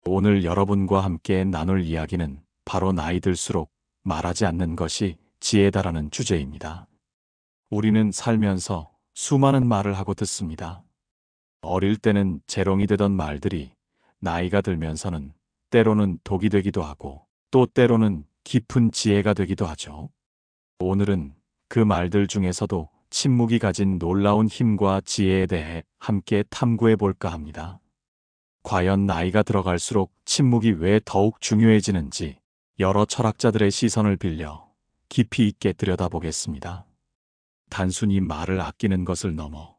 오늘 여러분과 함께 나눌 이야기는 바로 나이 들수록 말하지 않는 것이 지혜다라는 주제입니다. 우리는 살면서 수많은 말을 하고 듣습니다. 어릴 때는 재롱이 되던 말들이 나이가 들면서는 때로는 독이 되기도 하고 또 때로는 깊은 지혜가 되기도 하죠. 오늘은 그 말들 중에서도 침묵이 가진 놀라운 힘과 지혜에 대해 함께 탐구해 볼까 합니다. 과연 나이가 들어갈수록 침묵이 왜 더욱 중요해지는지 여러 철학자들의 시선을 빌려 깊이 있게 들여다보겠습니다. 단순히 말을 아끼는 것을 넘어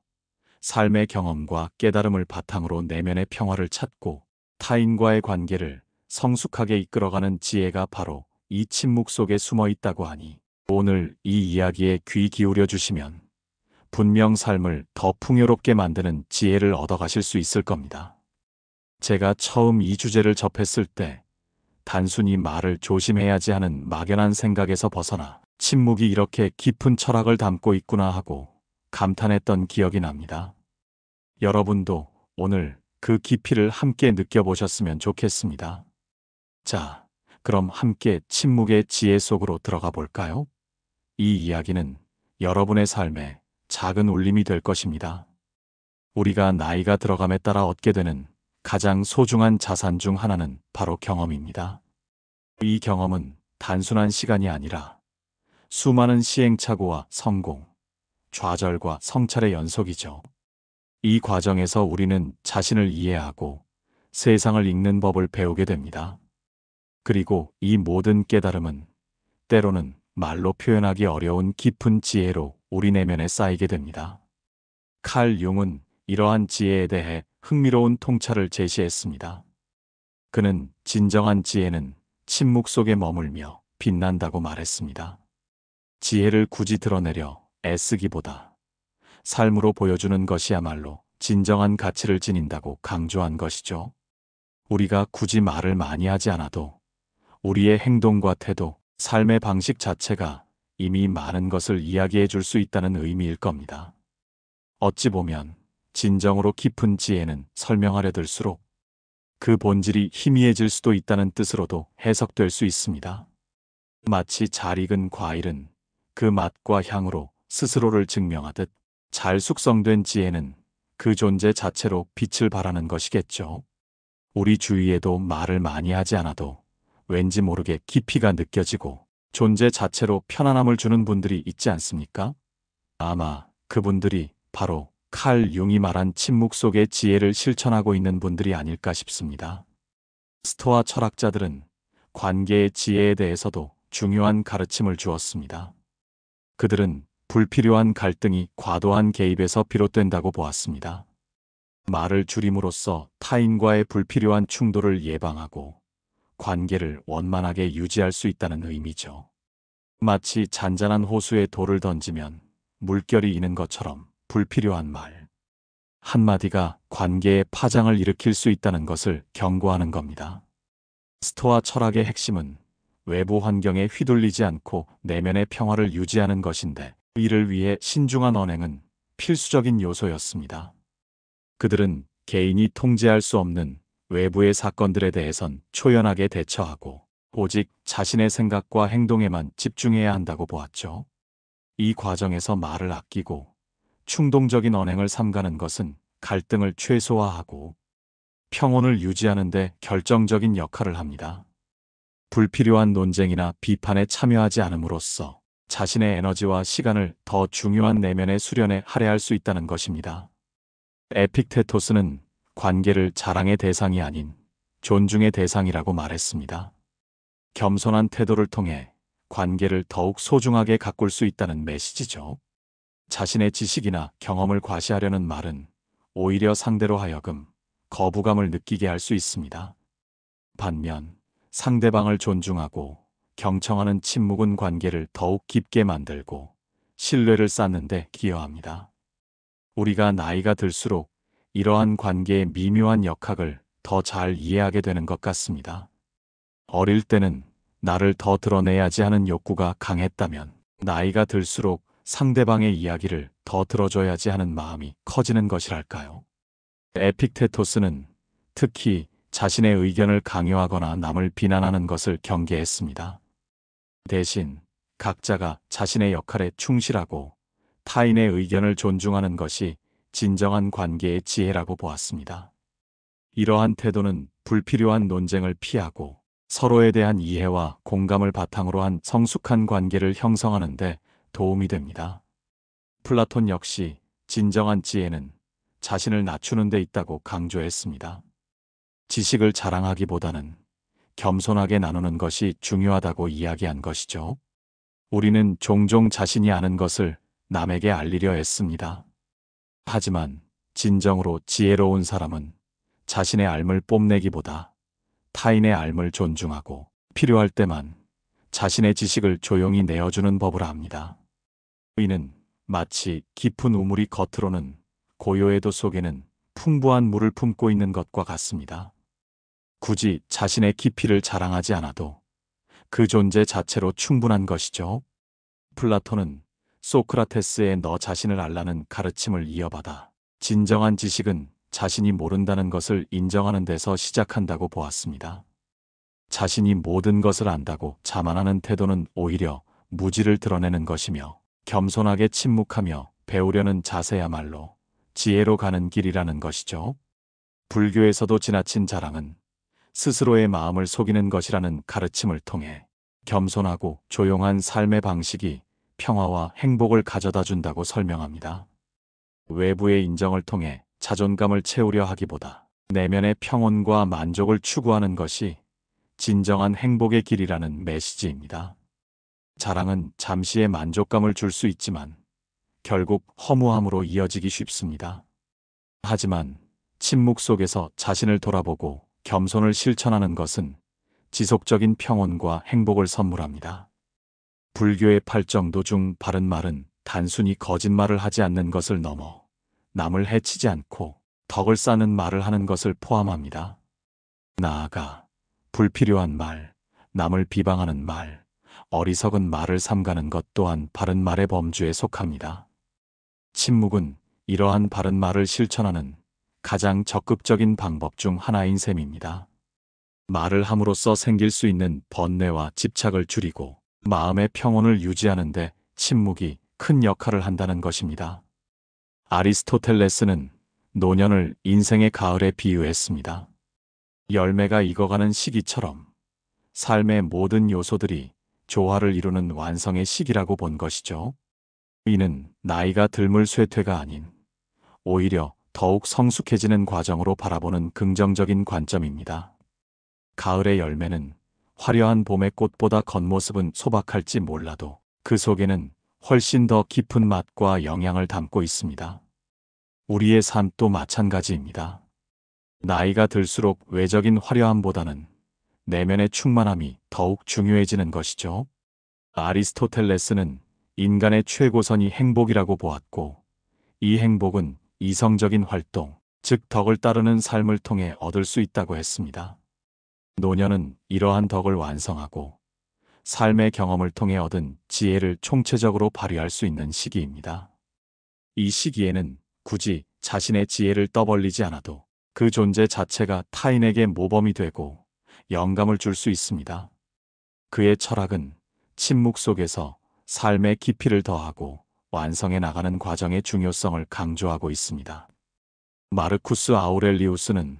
삶의 경험과 깨달음을 바탕으로 내면의 평화를 찾고 타인과의 관계를 성숙하게 이끌어가는 지혜가 바로 이 침묵 속에 숨어 있다고 하니 오늘 이 이야기에 귀 기울여 주시면 분명 삶을 더 풍요롭게 만드는 지혜를 얻어가실 수 있을 겁니다. 제가 처음 이 주제를 접했을 때 단순히 말을 조심해야지 하는 막연한 생각에서 벗어나 침묵이 이렇게 깊은 철학을 담고 있구나 하고 감탄했던 기억이 납니다. 여러분도 오늘 그 깊이를 함께 느껴보셨으면 좋겠습니다. 자, 그럼 함께 침묵의 지혜 속으로 들어가 볼까요? 이 이야기는 여러분의 삶에 작은 울림이 될 것입니다. 우리가 나이가 들어감에 따라 얻게 되는 가장 소중한 자산 중 하나는 바로 경험입니다. 이 경험은 단순한 시간이 아니라 수많은 시행착오와 성공, 좌절과 성찰의 연속이죠. 이 과정에서 우리는 자신을 이해하고 세상을 읽는 법을 배우게 됩니다. 그리고 이 모든 깨달음은 때로는 말로 표현하기 어려운 깊은 지혜로 우리 내면에 쌓이게 됩니다. 칼 융은 이러한 지혜에 대해 흥미로운 통찰을 제시했습니다. 그는 진정한 지혜는 침묵 속에 머물며 빛난다고 말했습니다. 지혜를 굳이 드러내려 애쓰기보다 삶으로 보여주는 것이야말로 진정한 가치를 지닌다고 강조한 것이죠. 우리가 굳이 말을 많이 하지 않아도 우리의 행동과 태도, 삶의 방식 자체가 이미 많은 것을 이야기해 줄 수 있다는 의미일 겁니다. 어찌 보면 진정으로 깊은 지혜는 설명하려 들수록 그 본질이 희미해질 수도 있다는 뜻으로도 해석될 수 있습니다. 마치 잘 익은 과일은 그 맛과 향으로 스스로를 증명하듯 잘 숙성된 지혜는 그 존재 자체로 빛을 발하는 것이겠죠. 우리 주위에도 말을 많이 하지 않아도 왠지 모르게 깊이가 느껴지고 존재 자체로 편안함을 주는 분들이 있지 않습니까? 아마 그분들이 바로 칼 융이 말한 침묵 속의 지혜를 실천하고 있는 분들이 아닐까 싶습니다. 스토아 철학자들은 관계의 지혜에 대해서도 중요한 가르침을 주었습니다. 그들은 불필요한 갈등이 과도한 개입에서 비롯된다고 보았습니다. 말을 줄임으로써 타인과의 불필요한 충돌을 예방하고 관계를 원만하게 유지할 수 있다는 의미죠. 마치 잔잔한 호수에 돌을 던지면 물결이 이는 것처럼 불필요한 말 한마디가 관계에 파장을 일으킬 수 있다는 것을 경고하는 겁니다. 스토아 철학의 핵심은 외부 환경에 휘둘리지 않고 내면의 평화를 유지하는 것인데 이를 위해 신중한 언행은 필수적인 요소였습니다. 그들은 개인이 통제할 수 없는 외부의 사건들에 대해선 초연하게 대처하고 오직 자신의 생각과 행동에만 집중해야 한다고 보았죠. 이 과정에서 말을 아끼고 충동적인 언행을 삼가는 것은 갈등을 최소화하고 평온을 유지하는 데 결정적인 역할을 합니다. 불필요한 논쟁이나 비판에 참여하지 않음으로써 자신의 에너지와 시간을 더 중요한 내면의 수련에 할애할 수 있다는 것입니다. 에픽테토스는 관계를 자랑의 대상이 아닌 존중의 대상이라고 말했습니다. 겸손한 태도를 통해 관계를 더욱 소중하게 가꿀 수 있다는 메시지죠. 자신의 지식이나 경험을 과시하려는 말은 오히려 상대로 하여금 거부감을 느끼게 할 수 있습니다. 반면 상대방을 존중하고 경청하는 침묵은 관계를 더욱 깊게 만들고 신뢰를 쌓는 데 기여합니다. 우리가 나이가 들수록 이러한 관계의 미묘한 역학을 더 잘 이해하게 되는 것 같습니다. 어릴 때는 나를 더 드러내야지 하는 욕구가 강했다면 나이가 들수록 상대방의 이야기를 더 들어줘야지 하는 마음이 커지는 것이랄까요. 에픽테토스는 특히 자신의 의견을 강요하거나 남을 비난하는 것을 경계했습니다. 대신 각자가 자신의 역할에 충실하고 타인의 의견을 존중하는 것이 진정한 관계의 지혜라고 보았습니다. 이러한 태도는 불필요한 논쟁을 피하고 서로에 대한 이해와 공감을 바탕으로 한 성숙한 관계를 형성하는 데 도움이 됩니다. 플라톤 역시 진정한 지혜는 자신을 낮추는 데 있다고 강조했습니다. 지식을 자랑하기보다는 겸손하게 나누는 것이 중요하다고 이야기한 것이죠. 우리는 종종 자신이 아는 것을 남에게 알리려 애씁니다. 하지만 진정으로 지혜로운 사람은 자신의 앓을 뽐내기보다 타인의 앓을 존중하고 필요할 때만 자신의 지식을 조용히 내어주는 법을 압니다. 이는 마치 깊은 우물이 겉으로는 고요해도 속에는 풍부한 물을 품고 있는 것과 같습니다. 굳이 자신의 깊이를 자랑하지 않아도 그 존재 자체로 충분한 것이죠. 플라톤은 소크라테스의 너 자신을 알라는 가르침을 이어받아 진정한 지식은 자신이 모른다는 것을 인정하는 데서 시작한다고 보았습니다. 자신이 모든 것을 안다고 자만하는 태도는 오히려 무지를 드러내는 것이며 겸손하게 침묵하며 배우려는 자세야말로 지혜로 가는 길이라는 것이죠. 불교에서도 지나친 자랑은 스스로의 마음을 속이는 것이라는 가르침을 통해 겸손하고 조용한 삶의 방식이 평화와 행복을 가져다 준다고 설명합니다. 외부의 인정을 통해 자존감을 채우려 하기보다 내면의 평온과 만족을 추구하는 것이 진정한 행복의 길이라는 메시지입니다. 자랑은 잠시의 만족감을 줄 수 있지만 결국 허무함으로 이어지기 쉽습니다. 하지만 침묵 속에서 자신을 돌아보고 겸손을 실천하는 것은 지속적인 평온과 행복을 선물합니다. 불교의 8정도 중 바른 말은 단순히 거짓말을 하지 않는 것을 넘어 남을 해치지 않고 덕을 쌓는 말을 하는 것을 포함합니다. 나아가 불필요한 말, 남을 비방하는 말, 어리석은 말을 삼가는 것 또한 바른 말의 범주에 속합니다. 침묵은 이러한 바른 말을 실천하는 가장 적극적인 방법 중 하나인 셈입니다. 말을 함으로써 생길 수 있는 번뇌와 집착을 줄이고 마음의 평온을 유지하는 데 침묵이 큰 역할을 한다는 것입니다. 아리스토텔레스는 노년을 인생의 가을에 비유했습니다. 열매가 익어가는 시기처럼 삶의 모든 요소들이 조화를 이루는 완성의 시기라고 본 것이죠. 이는 나이가 들물 쇠퇴가 아닌 오히려 더욱 성숙해지는 과정으로 바라보는 긍정적인 관점입니다. 가을의 열매는 화려한 봄의 꽃보다 겉모습은 소박할지 몰라도 그 속에는 훨씬 더 깊은 맛과 영양을 담고 있습니다. 우리의 삶도 마찬가지입니다. 나이가 들수록 외적인 화려함보다는 내면의 충만함이 더욱 중요해지는 것이죠. 아리스토텔레스는 인간의 최고선이 행복이라고 보았고, 이 행복은 이성적인 활동, 즉 덕을 따르는 삶을 통해 얻을 수 있다고 했습니다. 노년은 이러한 덕을 완성하고 삶의 경험을 통해 얻은 지혜를 총체적으로 발휘할 수 있는 시기입니다. 이 시기에는 굳이 자신의 지혜를 떠벌리지 않아도 그 존재 자체가 타인에게 모범이 되고 영감을 줄 수 있습니다. 그의 철학은 침묵 속에서 삶의 깊이를 더하고 완성해 나가는 과정의 중요성을 강조하고 있습니다. 마르쿠스 아우렐리우스는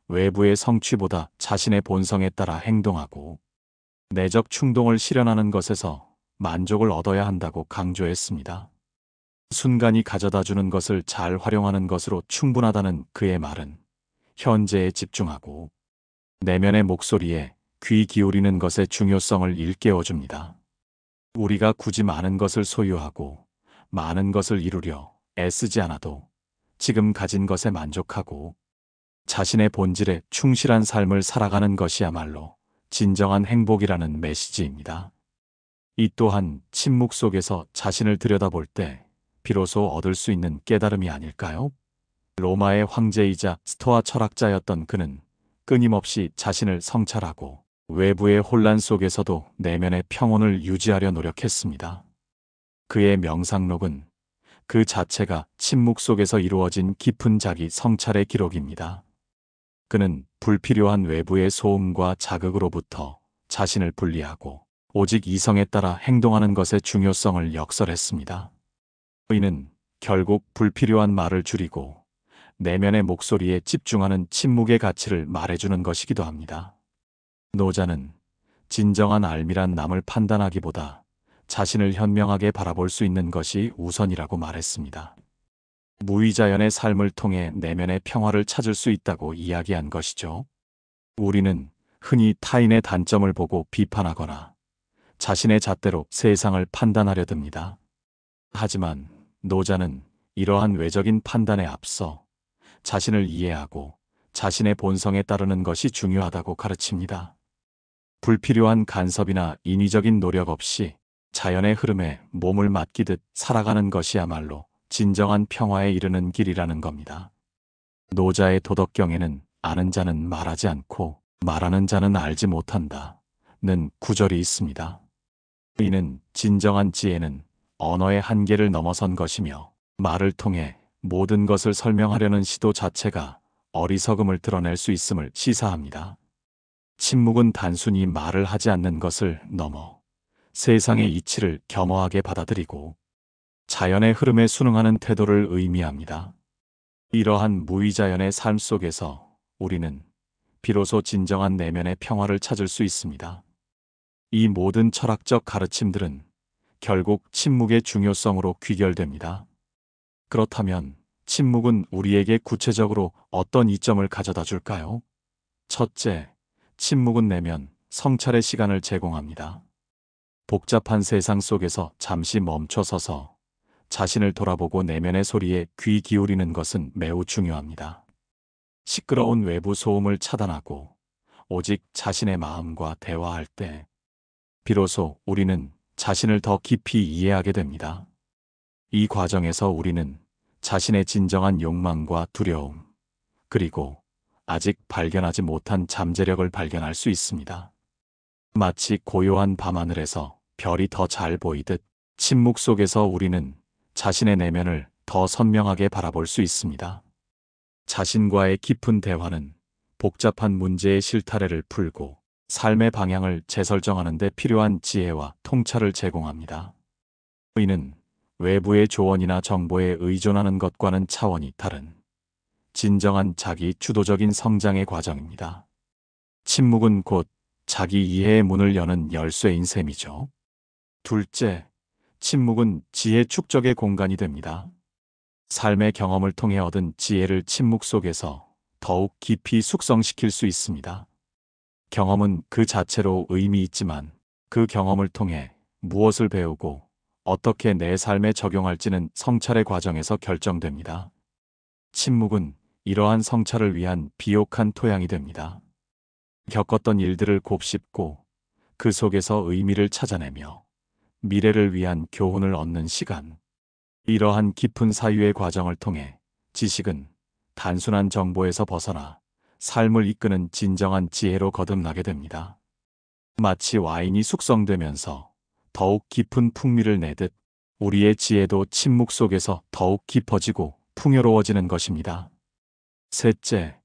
외부의 성취보다 자신의 본성에 따라 행동하고 내적 충동을 실현하는 것에서 만족을 얻어야 한다고 강조했습니다. 순간이 가져다주는 것을 잘 활용하는 것으로 충분하다는 그의 말은 현재에 집중하고 내면의 목소리에 귀 기울이는 것의 중요성을 일깨워줍니다. 우리가 굳이 많은 것을 소유하고 많은 것을 이루려 애쓰지 않아도 지금 가진 것에 만족하고 자신의 본질에 충실한 삶을 살아가는 것이야말로 진정한 행복이라는 메시지입니다. 이 또한 침묵 속에서 자신을 들여다볼 때 비로소 얻을 수 있는 깨달음이 아닐까요? 로마의 황제이자 스토아 철학자였던 그는 끊임없이 자신을 성찰하고 외부의 혼란 속에서도 내면의 평온을 유지하려 노력했습니다. 그의 명상록은 그 자체가 침묵 속에서 이루어진 깊은 자기 성찰의 기록입니다. 그는 불필요한 외부의 소음과 자극으로부터 자신을 분리하고 오직 이성에 따라 행동하는 것의 중요성을 역설했습니다. 이는 결국 불필요한 말을 줄이고 내면의 목소리에 집중하는 침묵의 가치를 말해주는 것이기도 합니다. 노자는 진정한 알미란 남을 판단하기보다 자신을 현명하게 바라볼 수 있는 것이 우선이라고 말했습니다. 무의자연의 삶을 통해 내면의 평화를 찾을 수 있다고 이야기한 것이죠. 우리는 흔히 타인의 단점을 보고 비판하거나 자신의 잣대로 세상을 판단하려 듭니다. 하지만 노자는 이러한 외적인 판단에 앞서 자신을 이해하고 자신의 본성에 따르는 것이 중요하다고 가르칩니다. 불필요한 간섭이나 인위적인 노력 없이 자연의 흐름에 몸을 맡기듯 살아가는 것이야말로 진정한 평화에 이르는 길이라는 겁니다. 노자의 도덕경에는 아는 자는 말하지 않고 말하는 자는 알지 못한다는 구절이 있습니다. 이는 진정한 지혜는 언어의 한계를 넘어선 것이며 말을 통해 모든 것을 설명하려는 시도 자체가 어리석음을 드러낼 수 있음을 시사합니다. 침묵은 단순히 말을 하지 않는 것을 넘어 세상의 이치를 겸허하게 받아들이고 자연의 흐름에 순응하는 태도를 의미합니다. 이러한 무의자연의 삶 속에서 우리는 비로소 진정한 내면의 평화를 찾을 수 있습니다. 이 모든 철학적 가르침들은 결국 침묵의 중요성으로 귀결됩니다. 그렇다면 침묵은 우리에게 구체적으로 어떤 이점을 가져다 줄까요? 첫째, 침묵은 내면 성찰의 시간을 제공합니다. 복잡한 세상 속에서 잠시 멈춰서서 자신을 돌아보고 내면의 소리에 귀 기울이는 것은 매우 중요합니다. 시끄러운 외부 소음을 차단하고 오직 자신의 마음과 대화할 때 비로소 우리는 자신을 더 깊이 이해하게 됩니다. 이 과정에서 우리는 자신의 진정한 욕망과 두려움, 그리고 아직 발견하지 못한 잠재력을 발견할 수 있습니다. 마치 고요한 밤하늘에서 별이 더 잘 보이듯 침묵 속에서 우리는 자신의 내면을 더 선명하게 바라볼 수 있습니다. 자신과의 깊은 대화는 복잡한 문제의 실타래를 풀고 삶의 방향을 재설정하는 데 필요한 지혜와 통찰을 제공합니다. 이는 외부의 조언이나 정보에 의존하는 것과는 차원이 다른 진정한 자기 주도적인 성장의 과정입니다. 침묵은 곧 자기 이해의 문을 여는 열쇠인 셈이죠. 둘째, 침묵은 지혜 축적의 공간이 됩니다. 삶의 경험을 통해 얻은 지혜를 침묵 속에서 더욱 깊이 숙성시킬 수 있습니다. 경험은 그 자체로 의미 있지만 그 경험을 통해 무엇을 배우고 어떻게 내 삶에 적용할지는 성찰의 과정에서 결정됩니다. 침묵은 이러한 성찰을 위한 비옥한 토양이 됩니다. 겪었던 일들을 곱씹고 그 속에서 의미를 찾아내며 미래를 위한 교훈을 얻는 시간. 이러한 깊은 사유의 과정을 통해 지식은 단순한 정보에서 벗어나 삶을 이끄는 진정한 지혜로 거듭나게 됩니다. 마치 와인이 숙성되면서 더욱 깊은 풍미를 내듯 우리의 지혜도 침묵 속에서 더욱 깊어지고 풍요로워지는 것입니다. 셋째,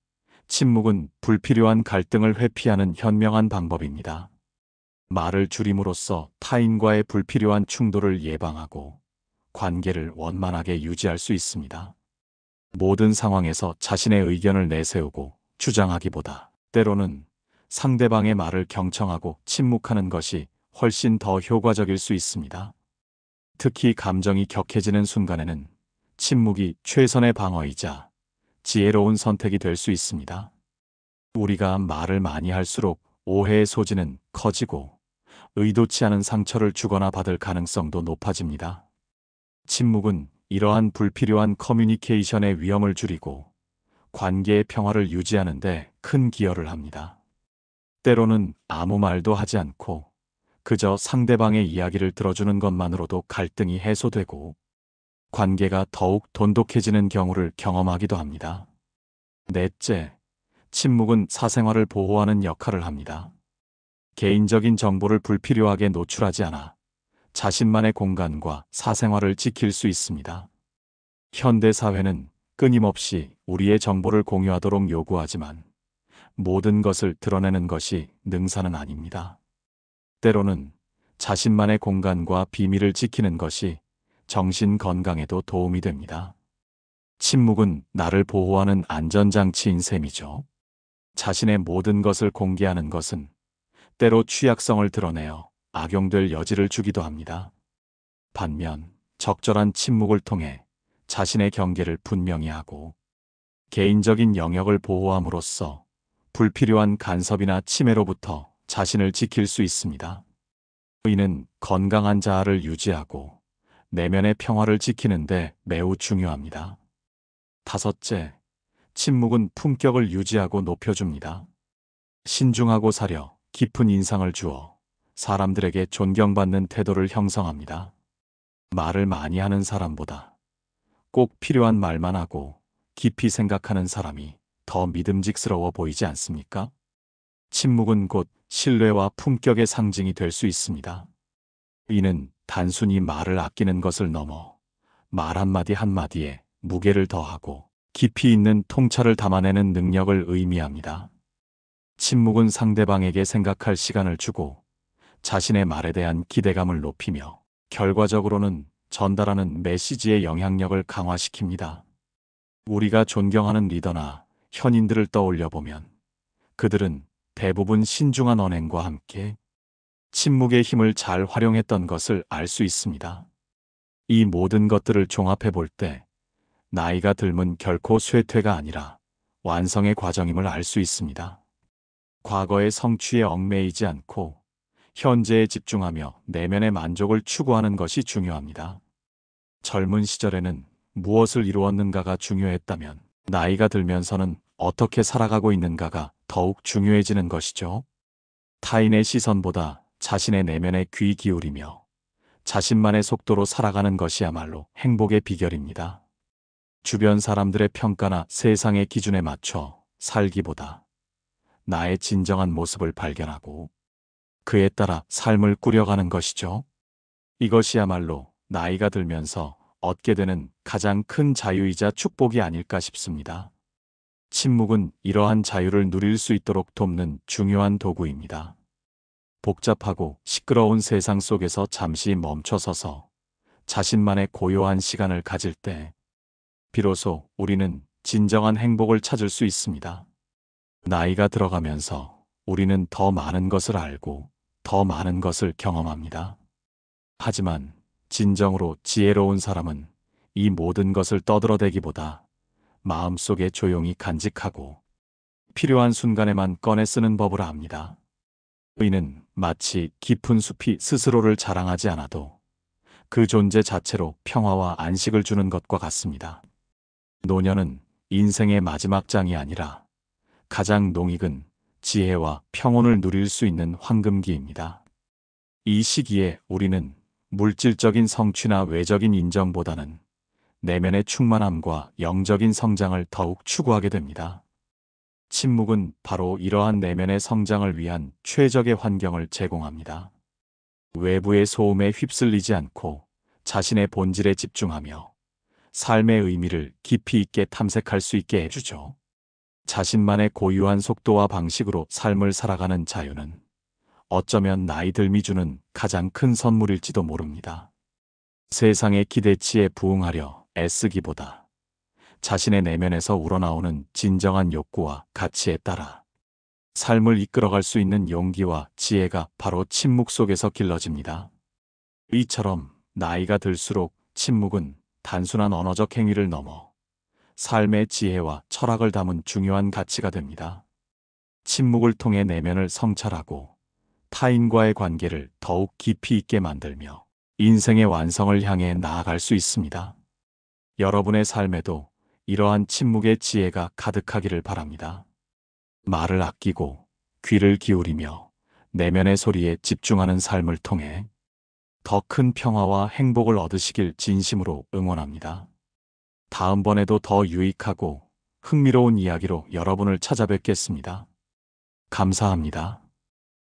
침묵은 불필요한 갈등을 회피하는 현명한 방법입니다. 말을 줄임으로써 타인과의 불필요한 충돌을 예방하고 관계를 원만하게 유지할 수 있습니다. 모든 상황에서 자신의 의견을 내세우고 주장하기보다 때로는 상대방의 말을 경청하고 침묵하는 것이 훨씬 더 효과적일 수 있습니다. 특히 감정이 격해지는 순간에는 침묵이 최선의 방어이자 지혜로운 선택이 될 수 있습니다. 우리가 말을 많이 할수록 오해의 소지는 커지고 의도치 않은 상처를 주거나 받을 가능성도 높아집니다. 침묵은 이러한 불필요한 커뮤니케이션의 위험을 줄이고 관계의 평화를 유지하는 데 큰 기여를 합니다. 때로는 아무 말도 하지 않고 그저 상대방의 이야기를 들어주는 것만으로도 갈등이 해소되고 관계가 더욱 돈독해지는 경우를 경험하기도 합니다. 넷째, 침묵은 사생활을 보호하는 역할을 합니다. 개인적인 정보를 불필요하게 노출하지 않아 자신만의 공간과 사생활을 지킬 수 있습니다. 현대 사회는 끊임없이 우리의 정보를 공유하도록 요구하지만 모든 것을 드러내는 것이 능사는 아닙니다. 때로는 자신만의 공간과 비밀을 지키는 것이 정신 건강에도 도움이 됩니다. 침묵은 나를 보호하는 안전장치인 셈이죠. 자신의 모든 것을 공개하는 것은 때로 취약성을 드러내어 악용될 여지를 주기도 합니다. 반면 적절한 침묵을 통해 자신의 경계를 분명히 하고 개인적인 영역을 보호함으로써 불필요한 간섭이나 침해로부터 자신을 지킬 수 있습니다. 이는 건강한 자아를 유지하고 내면의 평화를 지키는 데 매우 중요합니다. 다섯째, 침묵은 품격을 유지하고 높여줍니다. 신중하고 사려 깊은 인상을 주어 사람들에게 존경받는 태도를 형성합니다. 말을 많이 하는 사람보다 꼭 필요한 말만 하고 깊이 생각하는 사람이 더 믿음직스러워 보이지 않습니까? 침묵은 곧 신뢰와 품격의 상징이 될 수 있습니다. 이는 단순히 말을 아끼는 것을 넘어 말 한마디 한마디에 무게를 더하고 깊이 있는 통찰을 담아내는 능력을 의미합니다. 침묵은 상대방에게 생각할 시간을 주고 자신의 말에 대한 기대감을 높이며 결과적으로는 전달하는 메시지의 영향력을 강화시킵니다. 우리가 존경하는 리더나 현인들을 떠올려 보면 그들은 대부분 신중한 언행과 함께 침묵의 힘을 잘 활용했던 것을 알 수 있습니다. 이 모든 것들을 종합해 볼 때 나이가 들면 결코 쇠퇴가 아니라 완성의 과정임을 알 수 있습니다. 과거의 성취에 얽매이지 않고 현재에 집중하며 내면의 만족을 추구하는 것이 중요합니다. 젊은 시절에는 무엇을 이루었는가가 중요했다면 나이가 들면서는 어떻게 살아가고 있는가가 더욱 중요해지는 것이죠. 타인의 시선보다 자신의 내면에 귀 기울이며 자신만의 속도로 살아가는 것이야말로 행복의 비결입니다. 주변 사람들의 평가나 세상의 기준에 맞춰 살기보다 나의 진정한 모습을 발견하고 그에 따라 삶을 꾸려가는 것이죠. 이것이야말로 나이가 들면서 얻게 되는 가장 큰 자유이자 축복이 아닐까 싶습니다. 침묵은 이러한 자유를 누릴 수 있도록 돕는 중요한 도구입니다. 복잡하고 시끄러운 세상 속에서 잠시 멈춰서서 자신만의 고요한 시간을 가질 때 비로소 우리는 진정한 행복을 찾을 수 있습니다. 나이가 들어가면서 우리는 더 많은 것을 알고 더 많은 것을 경험합니다. 하지만 진정으로 지혜로운 사람은 이 모든 것을 떠들어대기보다 마음속에 조용히 간직하고 필요한 순간에만 꺼내 쓰는 법을 압니다. 의는 마치 깊은 숲이 스스로를 자랑하지 않아도 그 존재 자체로 평화와 안식을 주는 것과 같습니다. 노년은 인생의 마지막 장이 아니라 가장 농익은 지혜와 평온을 누릴 수 있는 황금기입니다. 이 시기에 우리는 물질적인 성취나 외적인 인정보다는 내면의 충만함과 영적인 성장을 더욱 추구하게 됩니다. 침묵은 바로 이러한 내면의 성장을 위한 최적의 환경을 제공합니다. 외부의 소음에 휩쓸리지 않고 자신의 본질에 집중하며 삶의 의미를 깊이 있게 탐색할 수 있게 해주죠. 자신만의 고유한 속도와 방식으로 삶을 살아가는 자유는 어쩌면 나이 들미 주는 가장 큰 선물일지도 모릅니다. 세상의 기대치에 부응하려 애쓰기보다 자신의 내면에서 우러나오는 진정한 욕구와 가치에 따라 삶을 이끌어갈 수 있는 용기와 지혜가 바로 침묵 속에서 길러집니다. 이처럼 나이가 들수록 침묵은 단순한 언어적 행위를 넘어 삶의 지혜와 철학을 담은 중요한 가치가 됩니다. 침묵을 통해 내면을 성찰하고 타인과의 관계를 더욱 깊이 있게 만들며 인생의 완성을 향해 나아갈 수 있습니다. 여러분의 삶에도 이러한 침묵의 지혜가 가득하기를 바랍니다. 말을 아끼고 귀를 기울이며 내면의 소리에 집중하는 삶을 통해 더 큰 평화와 행복을 얻으시길 진심으로 응원합니다. 다음번에도 더 유익하고 흥미로운 이야기로 여러분을 찾아뵙겠습니다. 감사합니다.